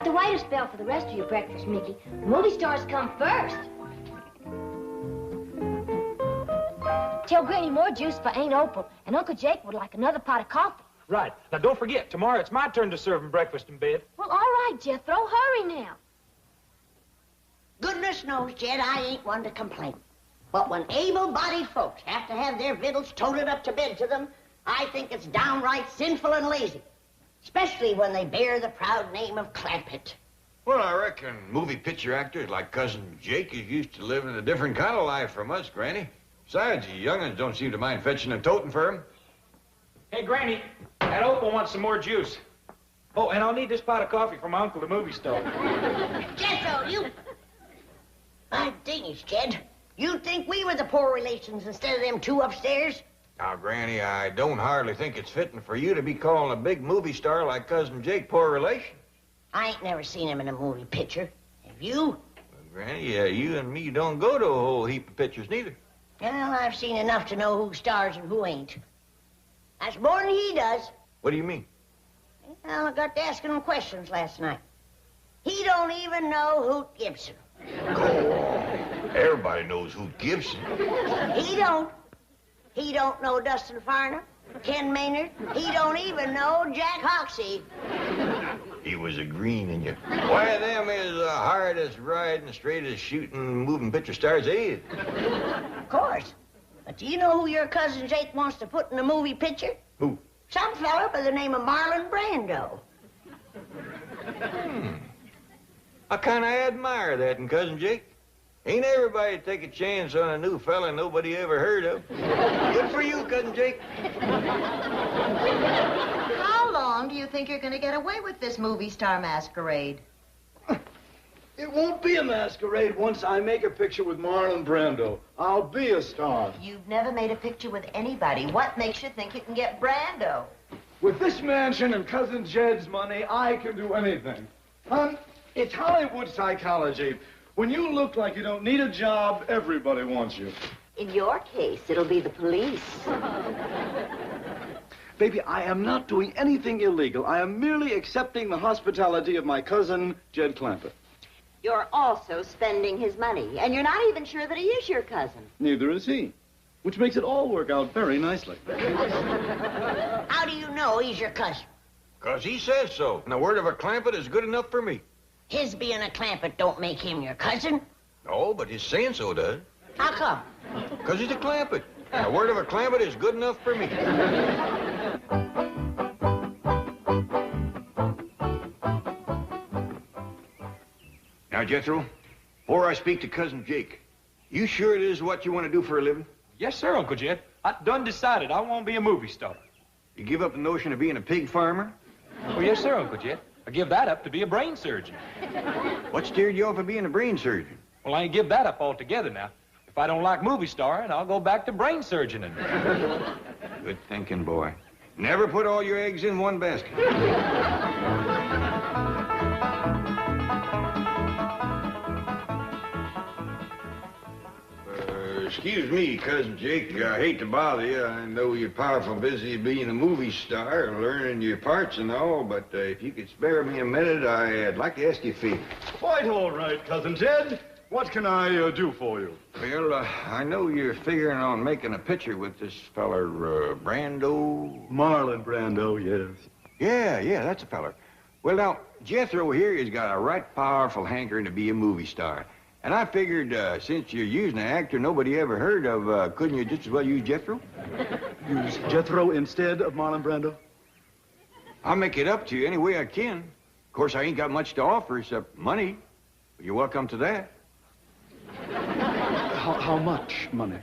to wait a spell for the rest of your breakfast, Mickey. The movie stars come first. Tell Granny more juice for Aunt Opal, and Uncle Jake would like another pot of coffee. Right. Now, don't forget, tomorrow it's my turn to serve him breakfast in bed. Well, all right, Jethro. Hurry now. Goodness knows, Jed, I ain't one to complain. But when able-bodied folks have to have their victuals toted up to bed to them, I think it's downright sinful and lazy. Especially when they bear the proud name of Clampett. Well, I reckon movie picture actors like Cousin Jake is used to living a different kind of life from us, Granny. Besides, the young'uns don't seem to mind fetching and toting for him. Hey, Granny, that Opal wants some more juice. Oh, and I'll need this pot of coffee from my uncle, the movie star. Jethro, you... My dingies, Jed. You'd think we were the poor relations instead of them two upstairs? Now, Granny, I don't hardly think it's fitting for you to be calling a big movie star like Cousin Jake poor relation. I ain't never seen him in a movie picture. Have you? Well, Granny, you and me don't go to a whole heap of pictures neither. Well, I've seen enough to know who stars and who ain't. That's more than he does. What do you mean? Well, I got to asking him questions last night. He don't even know Hoot Gibson. Go on. Everybody knows who Gibson. He don't. He don't know Dustin Farner, Ken Maynard. He don't even know Jack Hoxie. He was a green in you. Why, them is the hardest riding, straightest shooting, moving picture stars ain't. Of course. But do you know who your cousin Jake wants to put in a movie picture? Who? Some fella by the name of Marlon Brando. I kind of admire that in Cousin Jake. Ain't everybody take a chance on a new fella nobody ever heard of. Good for you, Cousin Jake. How long do you think you're going to get away with this movie star masquerade? It won't be a masquerade once I make a picture with Marlon Brando. I'll be a star. You've never made a picture with anybody. What makes you think you can get Brando? With this mansion and Cousin Jed's money, I can do anything. Hon, it's Hollywood psychology. When you look like you don't need a job, everybody wants you. In your case, it'll be the police. Baby, I am not doing anything illegal. I am merely accepting the hospitality of my cousin, Jed Clampett. You're also spending his money, and you're not even sure that he is your cousin. Neither is he, which makes it all work out very nicely. How do you know he's your cousin? 'Cause he says so. And the word of a Clampett is good enough for me. His being a Clampett don't make him your cousin. No, but his saying so does. How come? 'Cause he's a Clampett. And the word of a Clampett is good enough for me. Now, Jethro, before I speak to Cousin Jake, you sure it is what you want to do for a living? Yes, sir, Uncle Jed. I done decided I want to be a movie star. You give up the notion of being a pig farmer? Oh, yes, sir, Uncle Jed. I give that up to be a brain surgeon. What steered you off of being a brain surgeon? Well, I ain't give that up altogether now. If I don't like movie starring, I'll go back to brain surgeoning. Good thinking, boy. Never put all your eggs in one basket. Excuse me, Cousin Jake. I hate to bother you. I know you're powerful busy being a movie star and learning your parts and all, but if you could spare me a minute, I'd like to ask you a favor. Quite all right, Cousin Jed. What can I do for you? Well, I know you're figuring on making a picture with this feller, Brando. Marlon Brando, yes. Yeah, that's a feller. Well, now, Jethro here has got a right powerful hankering to be a movie star. And I figured, since you're using an actor nobody ever heard of, couldn't you just as well use Jethro? Use Jethro instead of Marlon Brando? I'll make it up to you any way I can. Of course, I ain't got much to offer except money. But you're welcome to that. How much money?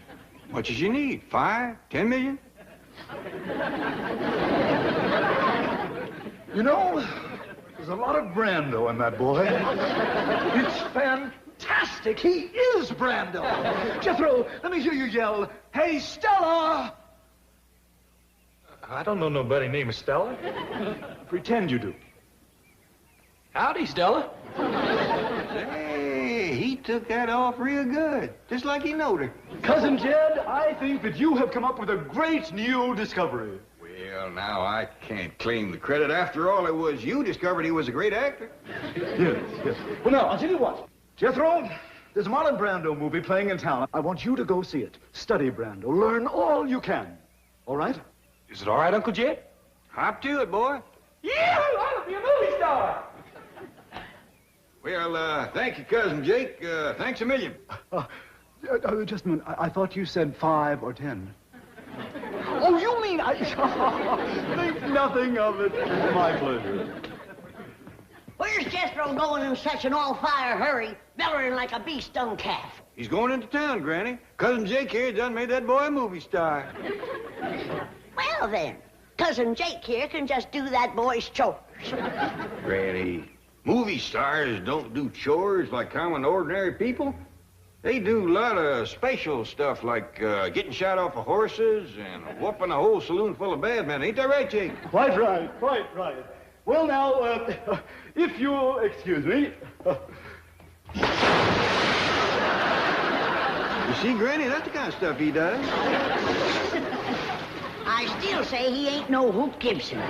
Much as you need. 5, 10 million? You know, there's a lot of Brando in that boy. It's fantastic. He is Brando. Jethro, let me hear you yell, "Hey, Stella!" I don't know nobody named Stella. Pretend you do. Howdy, Stella. Hey, he took that off real good. Just like he knowed her. Cousin Jed, I think that you have come up with a great new discovery. Well, Well, now, I can't claim the credit. After all, it was you discovered he was a great actor. Yes, yes. Well, now, I'll tell you what. Jethro, there's a Marlon Brando movie playing in town. I want you to go see it. Study Brando. Learn all you can. All right? Is it all right, Uncle Jed? Hop to it, boy. Yeah, I'll be a movie star. Well, thank you, Cousin Jake. Thanks a million. Just a minute. I thought you said 5 or 10. Oh, you mean I... Think nothing of it. My pleasure. Where's Jethro going in such an all-fire hurry, bellowing like a bee-stung calf? He's going into town, Granny. Cousin Jake here done made that boy a movie star. Well, then, Cousin Jake here can just do that boy's chores. Granny, movie stars don't do chores like common, ordinary people. They do a lot of special stuff like getting shot off of horses and whooping a whole saloon full of bad men. Ain't that right, Jake? Quite right, quite right. Well, now, if you'll excuse me... You see, Granny, that's the kind of stuff he does. I still say he ain't no Hoop Gibson.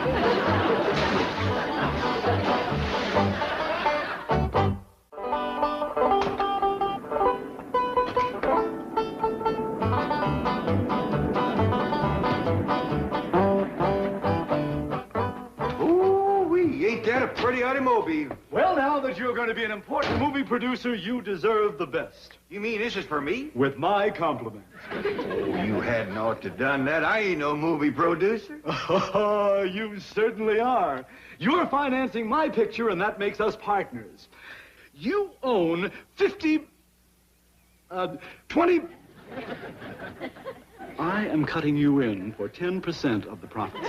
Pretty automobile. Well, now that you're going to be an important movie producer, you deserve the best. You mean this is for me? With my compliments. Oh, you hadn't ought to done that. I ain't no movie producer. Oh, you certainly are. You're financing my picture, and that makes us partners. You own 20... I am cutting you in for 10% of the profits.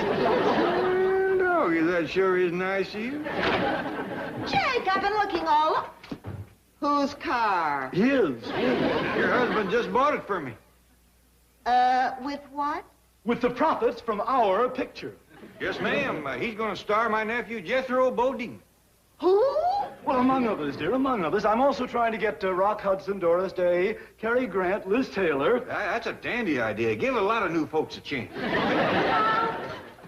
Oh, that sure is nice of you. Jake, I've been looking all up. Whose car? His. Your husband just bought it for me. With what? With the profits from our picture. Yes, ma'am. He's going to star my nephew, Jethro Bodine. Who? Well, among others, dear, among others. I'm also trying to get Rock Hudson, Doris Day, Cary Grant, Liz Taylor. That's a dandy idea. Give a lot of new folks a chance.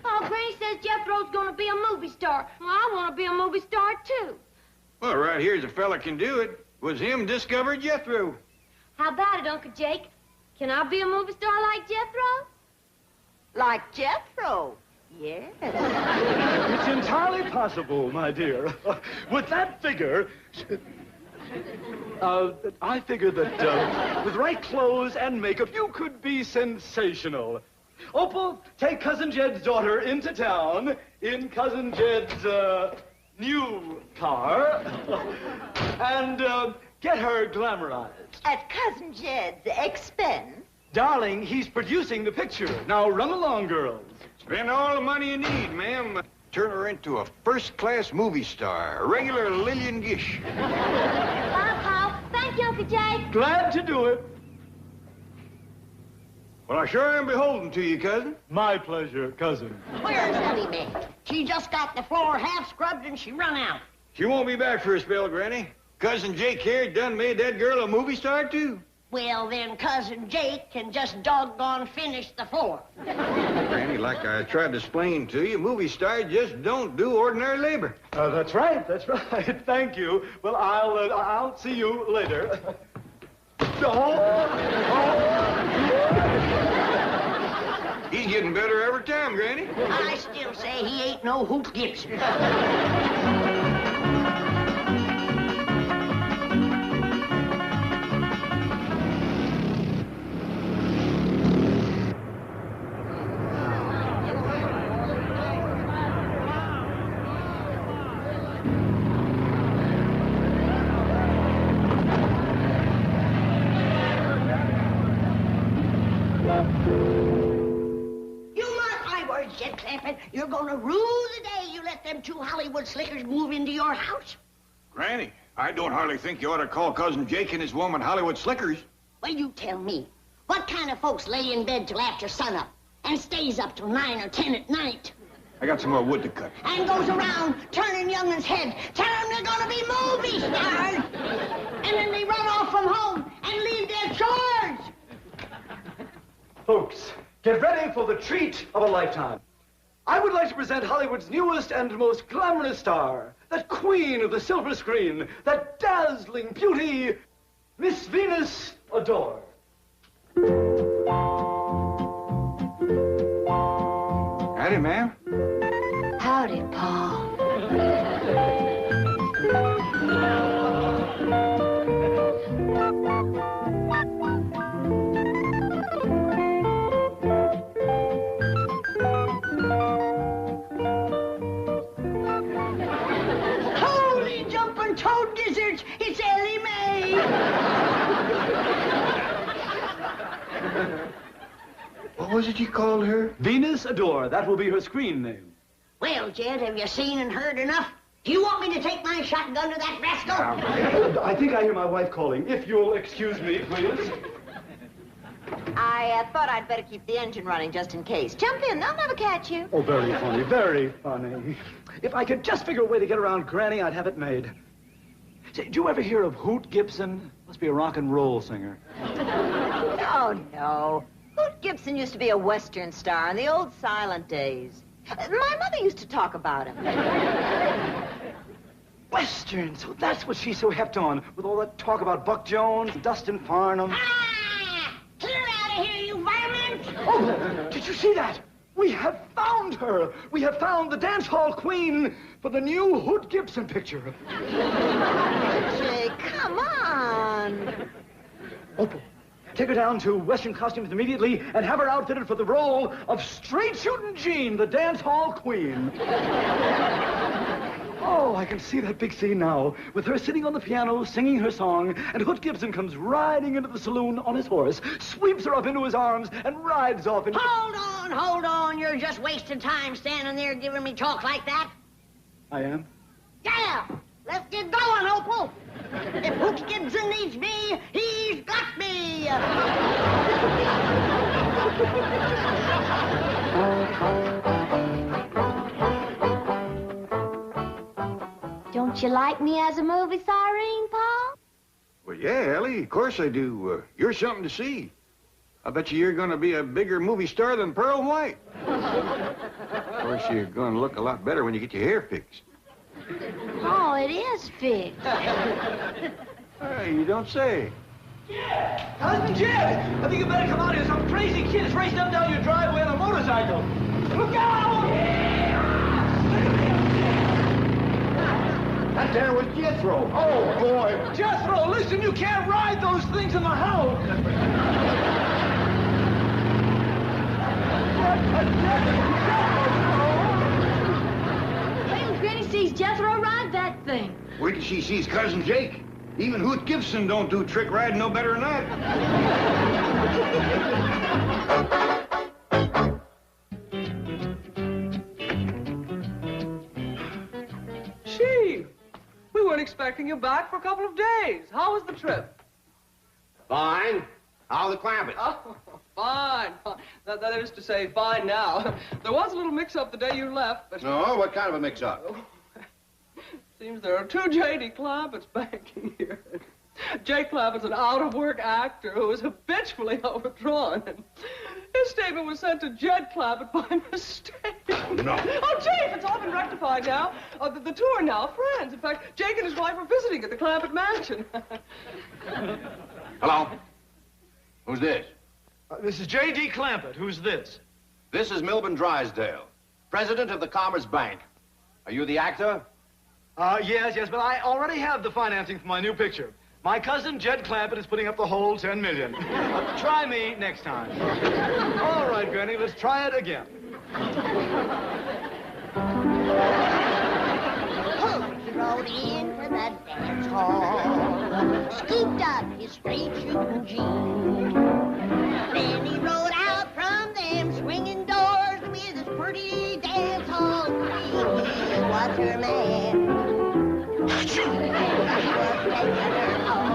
Oh, Granny says Jethro's gonna be a movie star. Well, I want to be a movie star, too. Well, right here's a fella can do it. Was him discovered Jethro. How about it, Uncle Jake? Can I be a movie star like Jethro? Like Jethro? Yes. It's entirely possible, my dear. With that figure... I figure that with right clothes and makeup, you could be sensational. Opal, take Cousin Jed's daughter into town in Cousin Jed's, new car and, get her glamorized. At Cousin Jed's expense? Darling, he's producing the picture. Now run along, girls. Spend all the money you need, ma'am. Turn her into a first-class movie star, a regular Lillian Gish. Bye, Paul. Thank you, Uncle Jake. Glad to do it. Well, I sure am beholden to you, cousin. My pleasure, cousin. Where's Eddie been? She just got the floor half scrubbed and she run out. She won't be back for a spell, Granny. Cousin Jake here done made that girl a movie star, too. Well, then Cousin Jake can just doggone finish the floor. Granny, like I tried to explain to you, movie stars just don't do ordinary labor. That's right, that's right. Thank you. Well, I'll see you later. He's getting better every time, Granny. I still say he ain't no Hoop Gibson. You're gonna rue the day you let them two Hollywood slickers move into your house. Granny, I don't hardly think you ought to call Cousin Jake and his woman Hollywood slickers. Well, you tell me. What kind of folks lay in bed till after sunup and stays up till 9 or 10 at night? I got some more wood to cut. And goes around turning young'uns' head, telling them they're gonna be movie stars. And then they run off from home and leave their chores. Folks, get ready for the treat of a lifetime. I would like to present Hollywood's newest and most glamorous star, that queen of the silver screen, that dazzling beauty, Miss Venus Adore. Howdy, ma'am. Howdy, Paul. Holy jumping toad gizzards! It's Ellie Mae! What was it you called her? Venus Adore, that will be her screen name. Well, Jed, have you seen and heard enough? Do you want me to take my shotgun to that rascal? I think I hear my wife calling. If you'll excuse me, please. I thought I'd better keep the engine running just in case. Jump in, they'll never catch you. Oh, very funny, very funny. If I could just figure a way to get around Granny, I'd have it made. Say, did you ever hear of Hoot Gibson? Must be a rock and roll singer. Oh, no. Hoot Gibson used to be a Western star in the old silent days. My mother used to talk about him. Western, so that's what she's so hepped on, with all that talk about Buck Jones, Dustin Farnham. Ah! Clear out of here, you varmint! Oh, did you see that? We have found her. We have found the dance hall queen for the new Hoot Gibson picture. Jay, come on. Opal, take her down to Western Costumes immediately and have her outfitted for the role of Straight Shootin' Jean, the dance hall queen. Oh, I can see that big scene now, with her sitting on the piano, singing her song, and Hoot Gibson comes riding into the saloon on his horse, sweeps her up into his arms, and rides off into... Hold on. You're just wasting time standing there giving me talk like that. I am? Yeah! Let's get going, Opal. If Hoot Gibson needs me, he's got me. Don't you like me as a movie star, Irene, Paul? Well, yeah, Ellie, of course I do. You're something to see. I bet you're going to be a bigger movie star than Pearl White. Of course, you're going to look a lot better when you get your hair fixed. Oh, it is fixed. Hey, you don't say. Husband Jed, I think you better come out here. Some crazy kid is racing up down your driveway on a motorcycle. Look out! That there was Jethro. Oh, boy. Jethro, listen, you can't ride those things in the house. Wait till Granny sees Jethro ride that thing. Wait till she sees Cousin Jake. Even Hoot Gibson don't do trick riding no better than that. Gee, we weren't expecting you back for a couple of days. How was the trip? Fine. How are the Clampetts? Oh, fine. That is to say, fine now. There was a little mix-up the day you left, but... No, what kind of a mix-up? Seems there are two J.D. Clampetts banking here. Jay Clampetts, an out-of-work actor who is habitually overdrawn. His statement was sent to Jed Clampett by mistake. Oh, no. Oh, Chief, it's all been rectified now. The two are now friends. In fact, Jake and his wife are visiting at the Clampett mansion. Hello? Who's this? This is J.D. Clampett. Who's this? This is Milburn Drysdale, president of the Commerce Bank. Are you the actor? Yes, but I already have the financing for my new picture. My cousin, Jed Clampett, is putting up the whole $10 million. Try me next time. All right, Granny, let's try it again. Hoot rode into the dance hall, scooped up his straight shooting jeans. Then he rode out from them swinging doors with his pretty dance hall queen. He was her man. He was taking her home.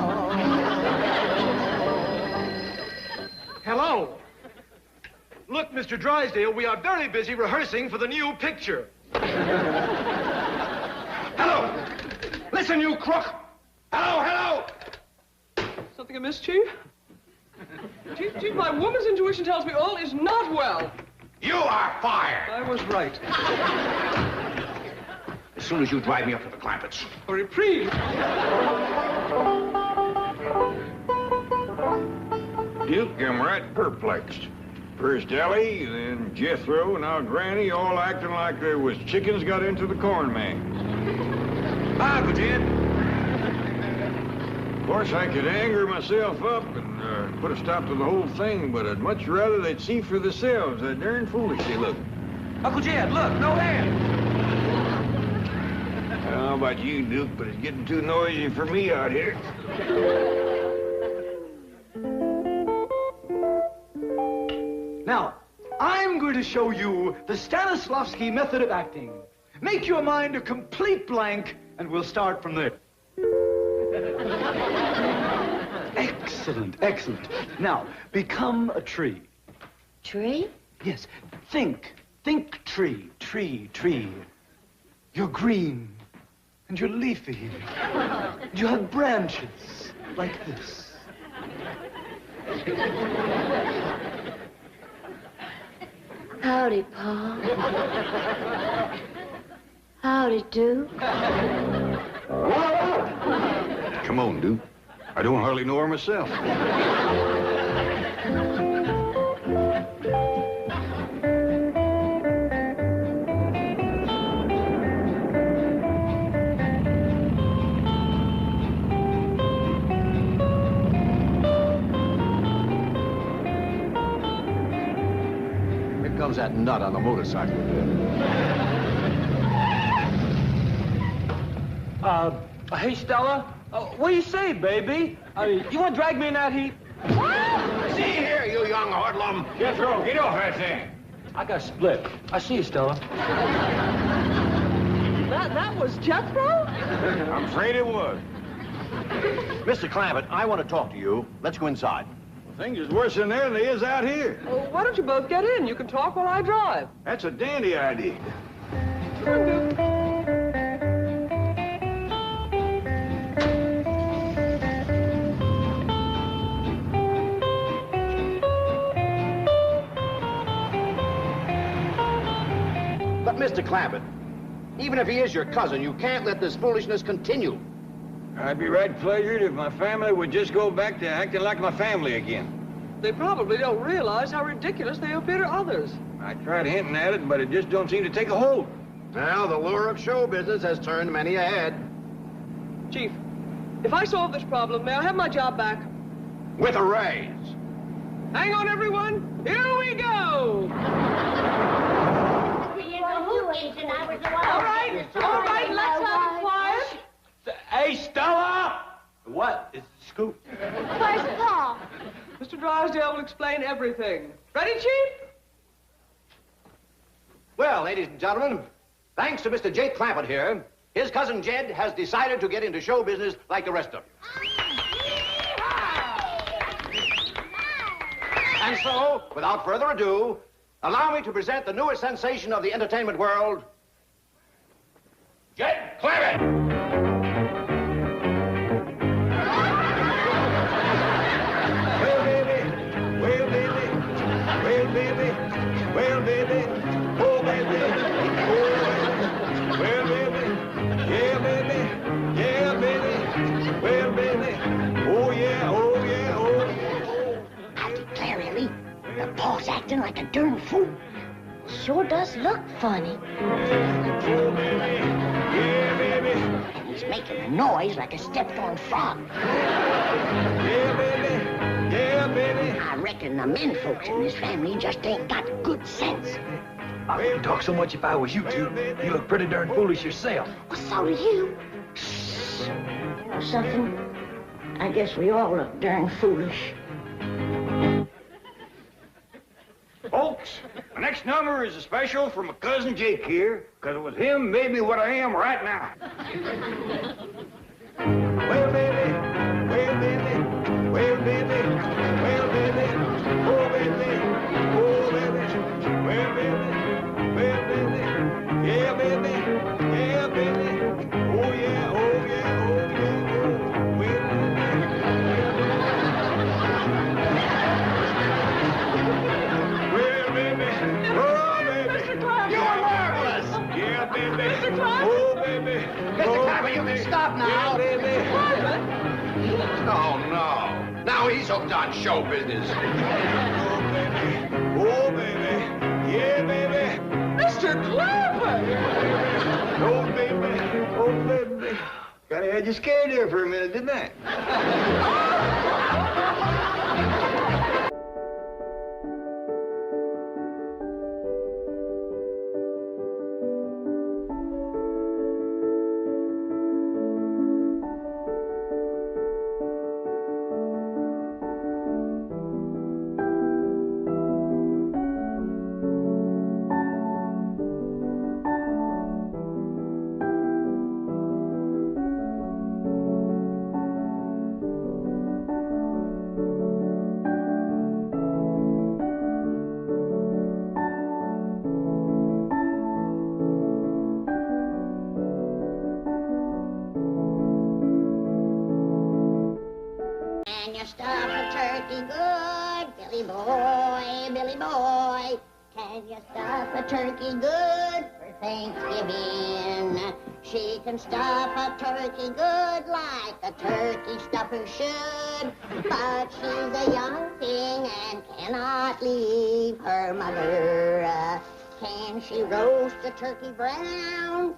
Hello. Look, Mr. Drysdale, we are very busy rehearsing for the new picture. Hello! Listen, you crook! Hello! Something amiss, Chief? Chief, my woman's intuition tells me all is not well. You are fired. I was right. As soon as you drive me up to the Clampetts. A reprieve. Duke, I'm right perplexed. First Ellie, then Jethro, now Granny, all acting like there was chickens got into the corn man. Hi, Uncle Jed. Of course, I could anger myself up and put a stop to the whole thing, but I'd much rather they'd see for themselves how darn foolish they look. Uncle Jed, look, no hand. I don't know about you, Duke, but it's getting too noisy for me out here. Now, I'm going to show you the Stanislavski method of acting. Make your mind a complete blank, and we'll start from there. Excellent, excellent. Now, become a tree. Tree? Yes, think tree, tree, tree. You're green, and you're leafy, and you have branches like this. Howdy, Paul. Howdy, Duke. Come on, Duke. I don't hardly know her myself. Here comes that nut on the motorcycle. Hey, Stella, what do you say, baby? You want to drag me in that heap? See here, you young hoodlum. Jethro, get off that thing. I got split. I see you, Stella. That was Jethro? I'm afraid it was. Mr. Clampett, I want to talk to you. Let's go inside. Things is worse in there than they is out here. Well, why don't you both get in? You can talk while I drive. That's a dandy idea. Come on, Duke. But, Mr. Clampett, even if he is your cousin, you can't let this foolishness continue. I'd be right pleasured if my family would just go back to acting like my family again. They probably don't realize how ridiculous they appear to others. I tried hinting at it, but it just don't seem to take a hold. Now, the lure of show business has turned many ahead. Chief, if I solve this problem, may I have my job back? With a raise. Hang on, everyone. Here we go. All right, let's have it quiet. Hey, Stella! What is the scoop? Where's Paul? Mr. Drysdale will explain everything. Ready, Chief? Well, ladies and gentlemen, thanks to Mr. Jake Clampett here, his cousin Jed has decided to get into show business like the rest of you. And so, without further ado, allow me to present the newest sensation of the entertainment world, Jed Clampett! Well, baby, oh, baby, oh, well, baby, yeah, baby, yeah, baby, well, baby, oh, yeah, oh, yeah, oh, yeah. I declare, Ellie, the Paul's acting like a darn fool. Sure does look funny. Oh, baby, yeah, baby, And he's making a noise like a stepped-on frog. yeah, baby, yeah, baby. I reckon the men folks in this family just ain't got good sense. I wouldn't talk so much if I was you two. You look pretty darn foolish yourself. Well, so do you. You know something? I guess we all look darn foolish. Folks, the next number is a special for my cousin Jake here, because it was him made me what I am right now. Well, baby, well, baby, well, baby, well, baby, oh, baby, oh, baby, well, baby, yeah, baby, yeah, baby, oh, yeah, oh, yeah, oh, yeah, oh, well, baby, well, baby, oh, Oh, no. Now he's hooked on show business. Oh, baby. Yeah, baby. Mr. Clampett! Oh, baby. Oh, baby. Kinda had you scared there for a minute, didn't I? Can you stuff a turkey good, Billy boy, Billy boy? Can you stuff a turkey good for Thanksgiving? She can stuff a turkey good like a turkey stuffer should, but she's a young thing and cannot leave her mother. Can she roast a turkey brown?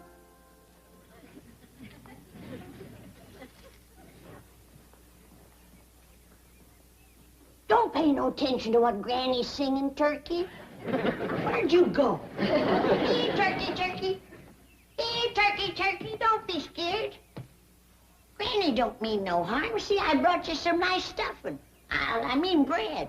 Don't pay no attention to what Granny's singing, Turkey. Where'd you go? Here, Turkey, Turkey. Here, Turkey, Turkey. Don't be scared. Granny don't mean no harm. See, I brought you some nice stuffing. I mean bread.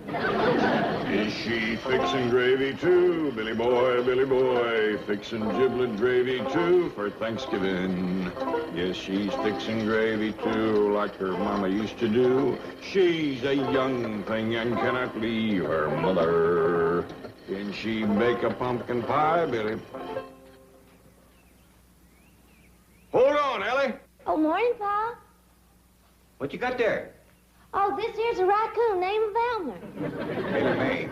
Is she fixing gravy too, Billy boy, fixing giblet gravy too for Thanksgiving? Yes, she's fixing gravy too, like her mama used to do. She's a young thing and cannot leave her mother. Can she bake a pumpkin pie, Billy? Hold on, Ellie. Oh, morning, Pa. What you got there? Oh, this here's a raccoon named Elmer. Ellie Mae.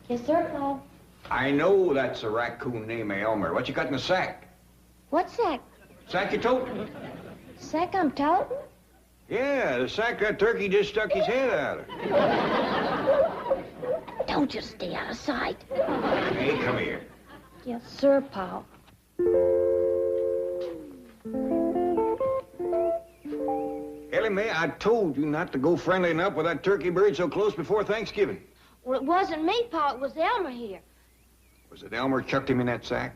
Yes, sir, Pa. I know that's a raccoon named Elmer. What you got in the sack? What sack? Sack you toting? Sack I'm toting? Yeah, the sack that turkey just stuck his head out of. Don't just stay out of sight. Hey, come here. Yes, sir, Pa. Ellie Mae, I told you not to go friendly enough with that turkey bird so close before Thanksgiving. Well, it wasn't me, Pa. It was Elmer here. Was it Elmer chucked him in that sack?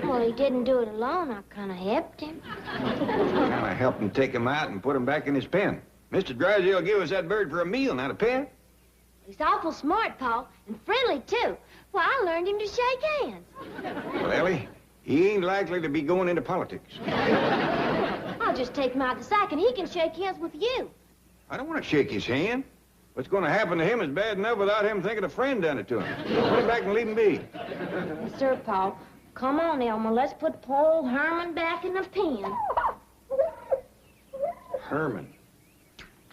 Well, he didn't do it alone. I kind of helped him. Kind of helped him take him out and put him back in his pen. Mr. Drysdale gave us that bird for a meal, not a pen. He's awful smart, Pa, and friendly, too. Well, I learned him to shake hands. Well, Ellie, he ain't likely to be going into politics. I'll just take him out of the sack, and he can shake hands with you. I don't want to shake his hand. What's going to happen to him is bad enough without him thinking a friend done it to him. Put him back and leave him be. Yes, sir, Pa. Come on, Elmer. Let's put poor old Herman back in the pen. Herman.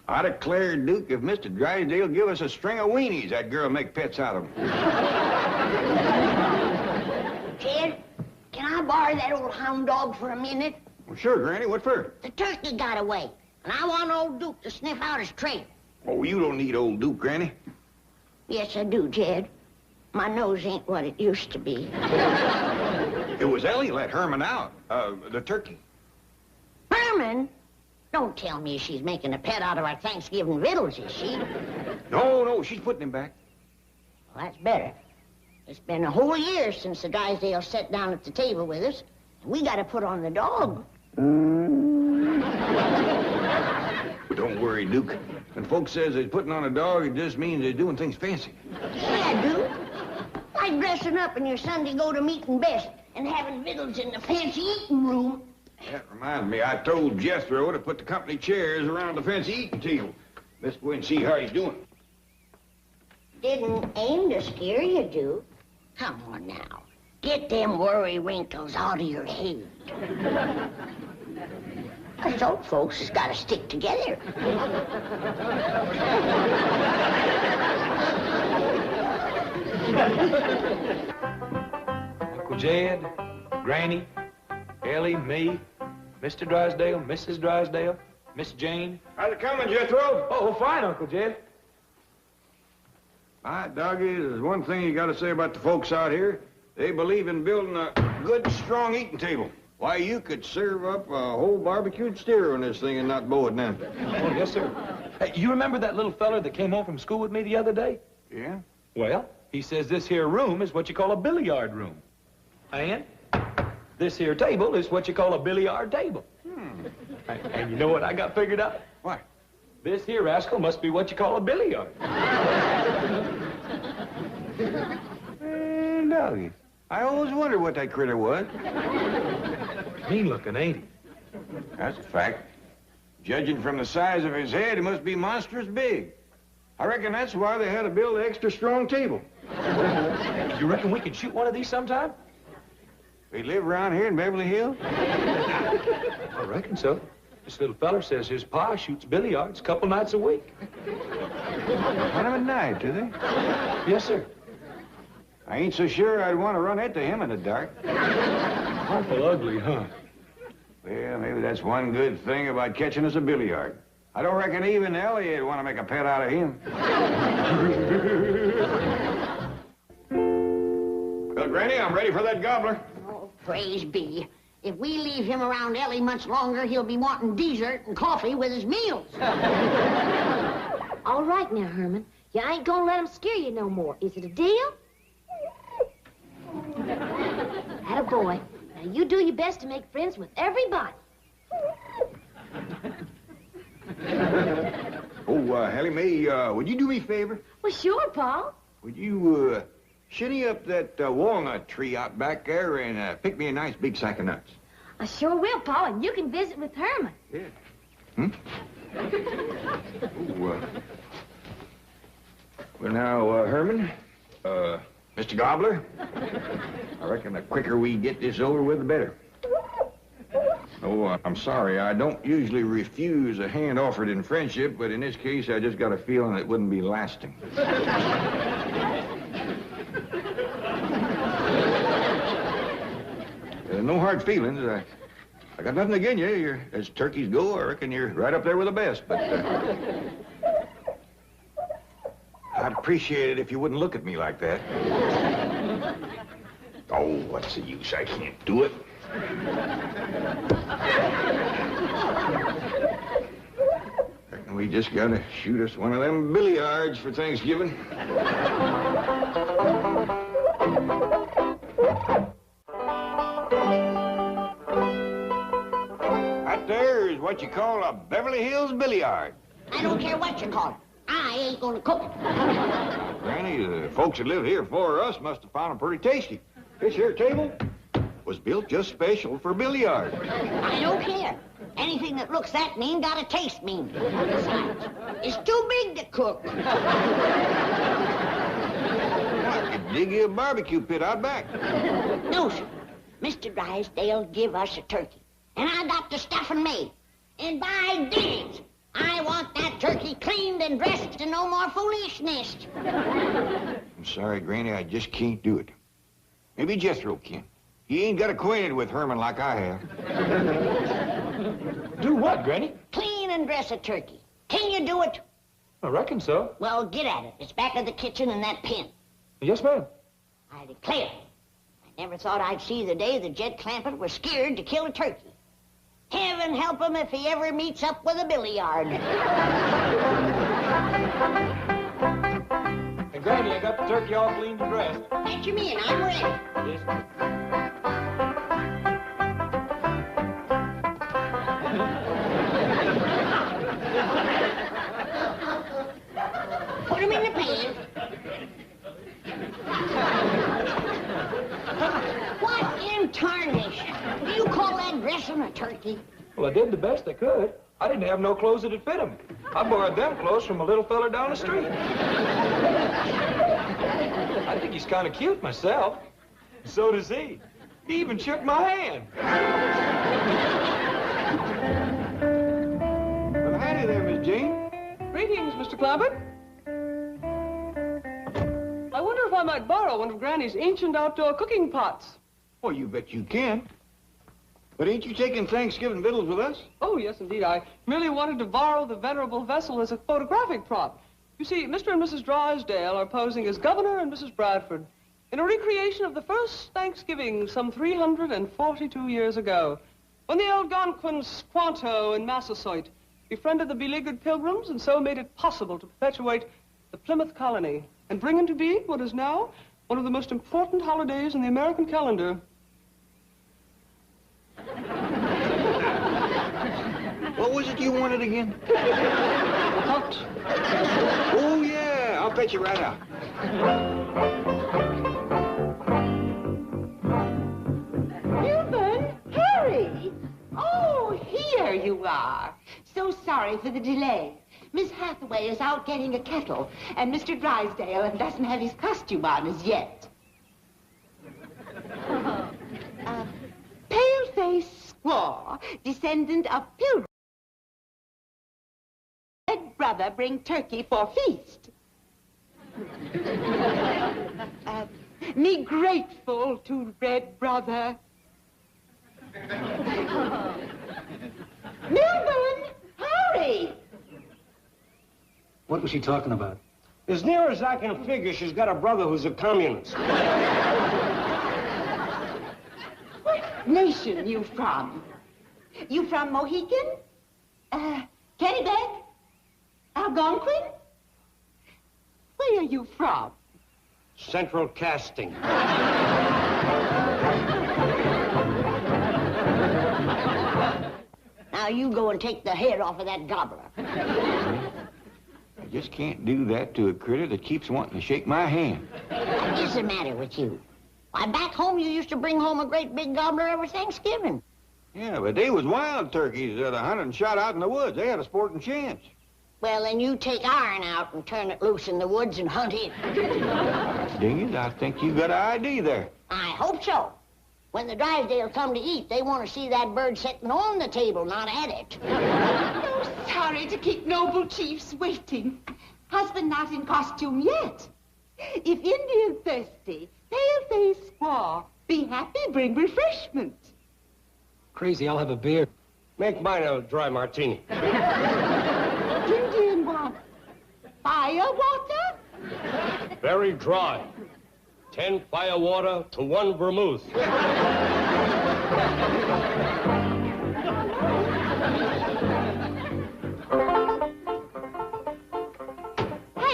I declare, Duke, if Mr. Drysdale give us a string of weenies, that girl make pets out of them. Jed, can I borrow that old hound dog for a minute? Well, sure, Granny. What for? The turkey got away, and I want old Duke to sniff out his trail. Oh, you don't need old Duke, Granny. Yes, I do, Jed. My nose ain't what it used to be. It was Ellie let Herman out. The turkey. Herman? Don't tell me she's making a pet out of our Thanksgiving victuals, is she? No, she's putting him back. Well, that's better. It's been a whole year since the Drysdale sat down at the table with us. And we got to put on the dog. Don't worry, Duke. When folks says they're putting on a dog, it just means they're doing things fancy. Yeah, Duke. Like dressing up in your Sunday go-to-meeting best and having victuals in the fancy eating room. That reminds me, I told Jethro to put the company chairs around the fancy eating table. Let's go and see how he's doing. Didn't aim to scare you, Duke. Come on now. Get them worry wrinkles out of your head. Us old folks has got to stick together. Uncle Jed, Granny, Ellie, me, Mr. Drysdale, Mrs. Drysdale, Miss Jane. How's it coming, Jethro? Oh, fine, Uncle Jed. My doggy, there's one thing you got to say about the folks out here. They believe in building a good, strong eating table. Why, you could serve up a whole barbecued steer on this thing and not bow it down. Oh, yes, sir. Hey, you remember that little feller that came home from school with me the other day? Yeah? Well, he says this here room is what you call a billiard room. And this here table is what you call a billiard table. And you know what I got figured out? What? This here rascal must be what you call a billiard. Hey, doggy. I always wondered what that critter was. Mean looking, ain't he? That's a fact. Judging from the size of his head, he must be monstrous big. I reckon that's why they had to build an extra strong table. You reckon we could shoot one of these sometime? They live around here in Beverly Hills? I reckon so. This little feller says his pa shoots billiards a couple nights a week. One of a night, do they? Yes, sir. I ain't so sure I'd want to run into him in the dark. Awful ugly, huh? Well, maybe that's one good thing about catching us a billiard. I don't reckon even Elliot'd want to make a pet out of him. Well, Granny, I'm ready for that gobbler. Oh, praise be. If we leave him around Ellie much longer, he'll be wanting dessert and coffee with his meals. All right now, Herman. You ain't gonna let him scare you no more. Is it a deal? Attaboy. Now, you do your best to make friends with everybody. Hallie Mae, would you do me a favor? Well, sure, Paul. Would you, shinny up that walnut tree out back there and pick me a nice big sack of nuts? I sure will, Paul, and you can visit with Herman. Yeah. Hmm? Well, now, Herman, Mr. Gobbler, I reckon the quicker we get this over with, the better. Oh, I'm sorry. I don't usually refuse a hand offered in friendship, but in this case, I just got a feeling it wouldn't be lasting. No hard feelings. I got nothing against you. You're, as turkeys go, I reckon you're right up there with the best, but... I'd appreciate it if you wouldn't look at me like that. Oh, what's the use? I can't do it. Reckon we just gotta shoot us one of them billiards for Thanksgiving. That there is what you call a Beverly Hills billiard. I don't care what you call it. I ain't gonna cook it. Granny, the folks that live here before us must have found it pretty tasty. This here table was built just special for billiard. I don't care. Anything that looks that mean gotta taste mean. Besides, it's too big to cook. I could dig you a barbecue pit out back. No, sir. Mr. Drysdale give us a turkey, and I got the stuffing made. And by dings, I want that turkey cleaned and dressed and no more foolishness. I'm sorry, Granny, I just can't do it. Maybe Jethro can. He ain't got acquainted with Herman like I have. Do what, Granny? Clean and dress a turkey. Can you do it? I reckon so. Well, get at it. It's back of the kitchen in that pen. Yes, ma'am. I declare, I never thought I'd see the day that Jed Clampett was scared to kill a turkey. Heaven help him if he ever meets up with a billiard. Hey, Granny, I got the turkey all cleaned and dressed. What you mean? I'm ready. Yes, ma'am. Put him in the pan. What in tarnation? Do you call that dressing a turkey? Well, I did the best I could. I didn't have no clothes that'd fit him. I borrowed them clothes from a little fella down the street. I think he's kind of cute myself. So does he. He even shook my hand. Well, howdy there, Miss Jane. Greetings, Mr. Clampett. I wonder if I might borrow one of Granny's ancient outdoor cooking pots. Oh, you bet you can. But ain't you taking Thanksgiving victuals with us? Oh, yes, indeed. I merely wanted to borrow the venerable vessel as a photographic prop. You see, Mr. and Mrs. Drysdale are posing as Governor and Mrs. Bradford in a recreation of the first Thanksgiving some 342 years ago, when the Algonquins Squanto and Massasoit befriended the beleaguered Pilgrims and so made it possible to perpetuate the Plymouth colony and bring into being what is now one of the most important holidays in the American calendar. What was it you wanted again? Hot. Oh, yeah. I'll fetch you right out. Milburn, hurry! Oh, here you are. So sorry for the delay. Miss Hathaway is out getting a kettle, and Mr. Drysdale doesn't have his costume on as yet. Pale-faced squaw, descendant of Pilgrims. Red brother bring turkey for feast. Me grateful to Red brother. Milburn, hurry! What was she talking about? As near as I can figure, she's got a brother who's a communist. What nation you from? You from Mohican? Kennebec? Algonquin? Where are you from? Central Casting. Now you go and take the head off of that gobbler. I just can't do that to a critter that keeps wanting to shake my hand. What's the matter with you? Why, back home you used to bring home a great big gobbler every Thanksgiving. Yeah, but they was wild turkeys that a hunted and shot out in the woods. They had a sporting chance. Well, then you take iron out and turn it loose in the woods and hunt it. Dang it, I think you got an ID there. I hope so. When the Drysdale come to eat, they want to see that bird sitting on the table, not at it. Oh, sorry to keep noble chiefs waiting. Husband not in costume yet. If Indian thirsty, pale-faced squaw, be happy, bring refreshment. Crazy, I'll have a beer. Make mine a dry martini. Indian want fire water? Very dry. 10 fire water to 1 vermouth. Hey,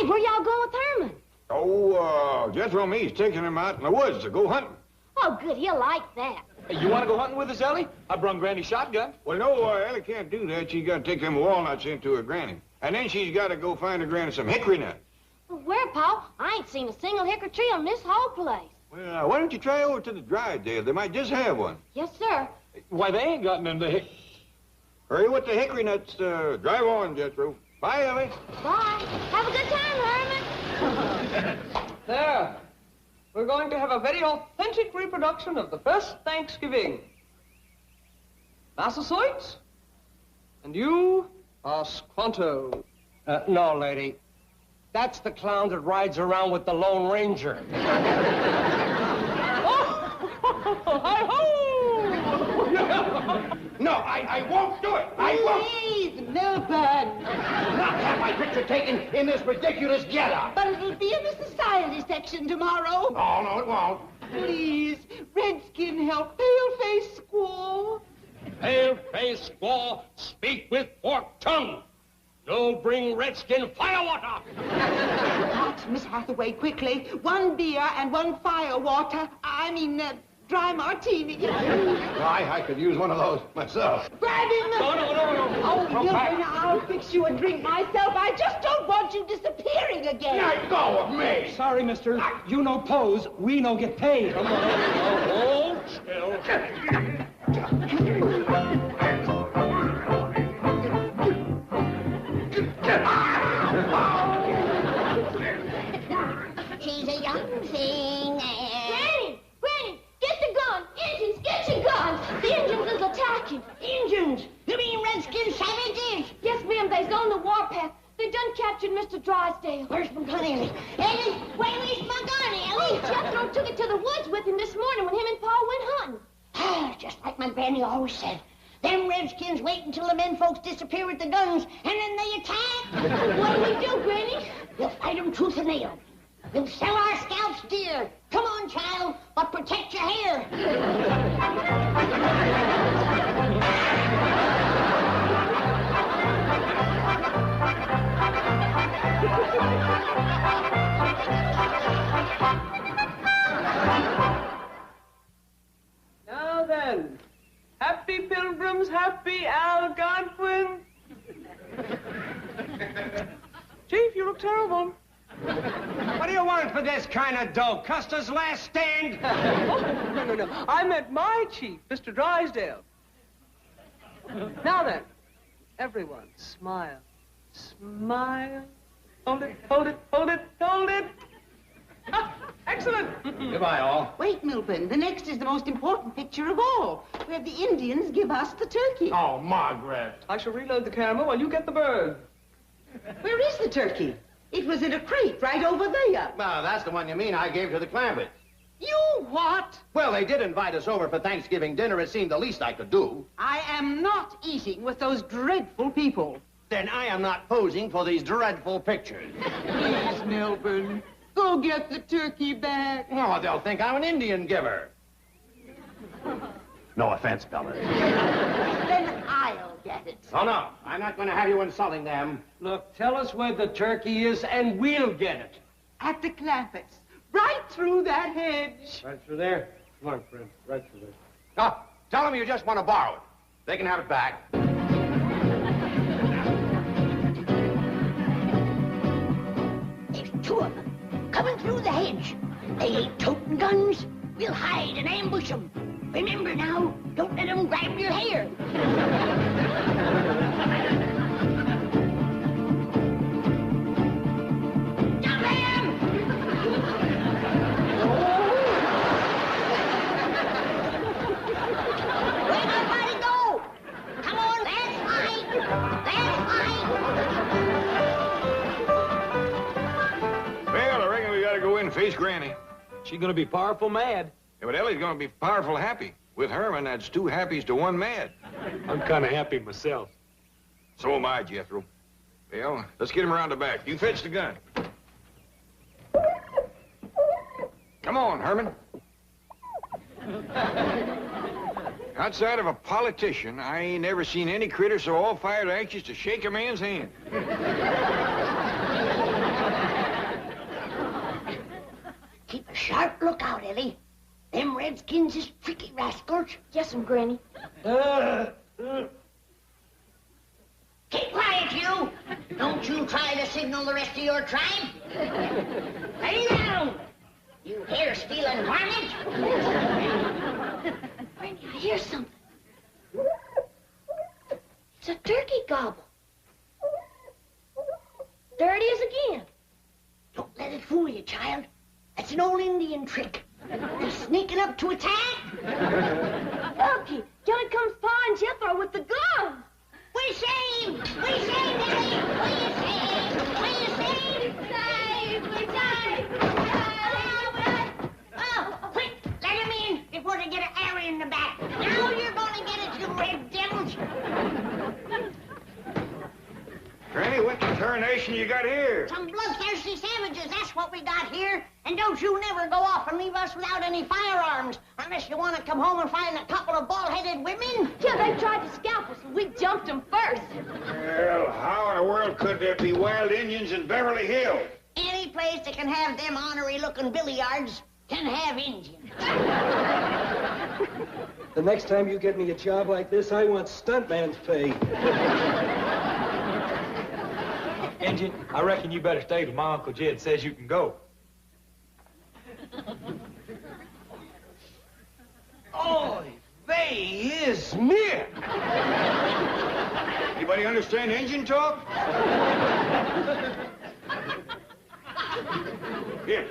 where y'all going with Herman? Oh, Jethro and me's taking him out in the woods to go hunting. Oh, good, he'll like that. Hey, you want to go hunting with us, Ellie? I brung Granny's shotgun. Well, no, Ellie can't do that. She's got to take them walnuts into her granny. And then she's got to go find her granny some hickory nuts. Well, where, Pa? I ain't seen a single hickory tree on this whole place. Well, why don't you try over to the Drysdale? They might just have one. Yes, sir. Why, they ain't got none to Hurry with the hickory nuts. Drive on, Jethro. Bye, Ellie. Bye. Have a good time, Herman. There. We're going to have a very authentic reproduction of the first Thanksgiving. Massasoit? And you are Squanto. No, lady. That's the clown that rides around with the Lone Ranger. Hi-ho! No, I won't do it. I won't. Please, Milburn. Not have my picture taken in this ridiculous getup. But it'll be in the society section tomorrow. Oh, no, it won't. Please, Redskin help pale-faced squaw. Pale-faced squaw, speak with forked tongue. No bring redskin firewater. Hot, Miss Hathaway, quickly. 1 beer and 1 firewater. Dry martini. I could use one of those myself. Grab him! No. Oh, Milburn, I'll fix you a drink myself. I just don't want you disappearing again. Let go of me. Sorry, mister. You no pose, we no get paid. Come on. Hold still. She's a young thing. Granny, get the gun. Injuns, get your guns. The Injuns is attacking. Injuns? You mean Redskin savages? Yes, ma'am, they's on the warpath. They done captured Mr. Drysdale. Where's my gun, Ellie? Ellie, where's my gun, Ellie? Jethro took it to the woods with him this morning when him and Pa went hunting. Just like my granny always said. Them redskins wait until the men folks disappear with the guns, and then they attack. What do we do, Granny? We'll fight them tooth and nail. We'll sell our scalps dear. Come on, child, but protect your hair. Now then, happy pilgrims, happy Algonquin. Chief, you look terrible. What do you want for this kind of dough? Custer's last stand? Oh, no. I meant my chief, Mr. Drysdale. Now then, everyone, smile. Smile. Hold it, hold it, hold it, hold it. Excellent. Goodbye, all. Wait, Milburn. The next is the most important picture of all, where the Indians give us the turkey. Oh, Margaret. I shall reload the camera while you get the bird. Where is the turkey? It was in a crate right over there. Well, that's the one you mean I gave to the Clampetts. You what? Well, they did invite us over for Thanksgiving dinner. It seemed the least I could do. I am not eating with those dreadful people. Then I am not posing for these dreadful pictures. Please, Milburn, go get the turkey back. Oh, they'll think I'm an Indian giver. No offense, Bella. Then I'll get it. Oh, no. I'm not going to have you insulting them. Look, tell us where the turkey is and we'll get it. At the Clampetts, right through that hedge. Right through there? Come on, friend, right through there. Oh, tell them you just want to borrow it. They can have it back. There's two of them coming through the hedge. They ain't toting guns. We'll hide and ambush them. Remember now, don't let them grab your hair. Jump in! Where'd everybody go? Come on, let's fight! Let's fight! Well, I reckon we gotta go in and face Granny. She's gonna be powerful mad. Yeah, but Ellie's gonna be powerful happy. With Herman, that's two happies to one mad. I'm kind of happy myself. So am I, Jethro. Well, let's get him around the back. You fetch the gun. Come on, Herman. Outside of a politician, I ain't never seen any critter so all-fired anxious to shake a man's hand. Keep a sharp lookout, Ellie. Them redskins is tricky rascals. Yes'm, Granny. Keep quiet, you. Don't you try to signal the rest of your tribe. Lay down, you hair-stealing varmint. Granny, I hear something. It's a turkey gobble. There it is again. Don't let it fool you, child. That's an old Indian trick. They're sneaking up to attack. Elkie, Johnny comes Pa and Jethro with the gun. We saved! We saved, Ellie! We saved! We saved! We saved! Oh, quick! Let him in before they get an arrow in the back. Now you're gonna get it, you red devils! Granny, what tarnation you got here? Some bloodthirsty savages, that's what we got here. And don't you never go off and leave us without any firearms, unless you want to come home and find a couple of bald-headed women. Yeah, they tried to scalp us, and we jumped them first. Well, how in the world could there be wild Indians in Beverly Hills? Any place that can have them ornery-looking billiards can have Indians. The next time you get me a job like this, I want stuntman's pay. Injun, I reckon you better stay till my Uncle Jed says you can go. Oy vey is me. Anybody understand Indian talk? Here,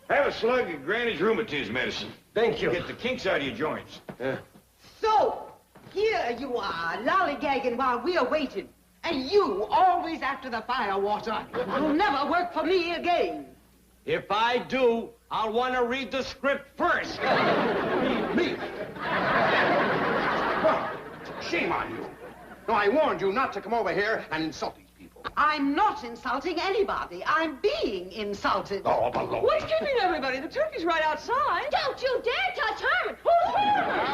have a slug of Granny's rheumatism medicine. Thank you. Get the kinks out of your joints. So, here you are, lollygagging while we're waiting. And you, always after the firewater. You'll never work for me again. If I do, I'll want to read the script first. Me. Well, shame on you. No, I warned you not to come over here and insult these people. I'm not insulting anybody. I'm being insulted. Oh, baloney. What's keeping everybody? The turkey's right outside. Don't you dare touch Herman! Who's Herman?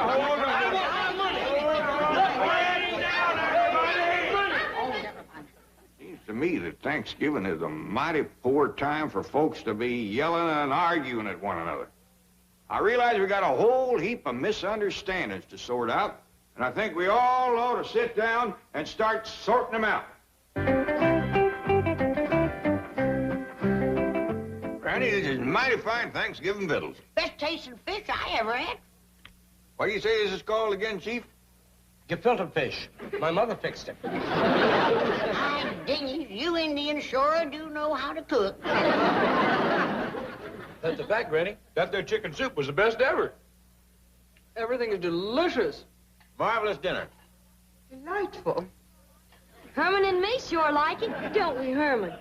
Hold on. Seems to me that Thanksgiving is a mighty poor time for folks to be yelling and arguing at one another. I realize we got a whole heap of misunderstandings to sort out, and I think we all ought to sit down and start sorting them out. Randy, this is mighty fine Thanksgiving victuals. Best tasting fish I ever had. What do you say this is called again, Chief? Gefilte fish. My mother fixed it. My dingies, you Indians sure do know how to cook. That's a fact, Rennie. That there chicken soup was the best ever. Everything is delicious. Marvelous dinner. Delightful. Herman and me sure like it, don't we, Herman?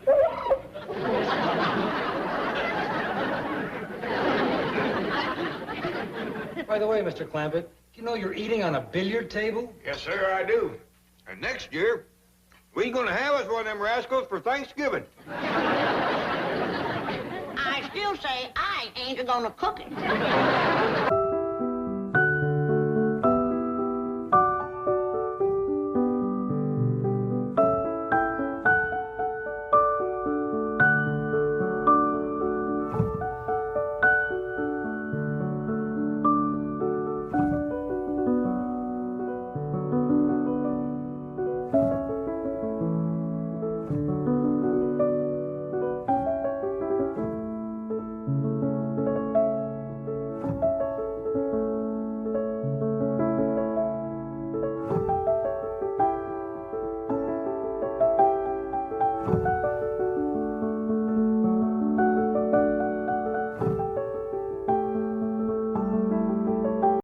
By the way, Mr. Clampett, you know you're eating on a billiard table? Yes, sir, I do. And next year, we gonna have us one of them rascals for Thanksgiving. I still say I ain't gonna cook it.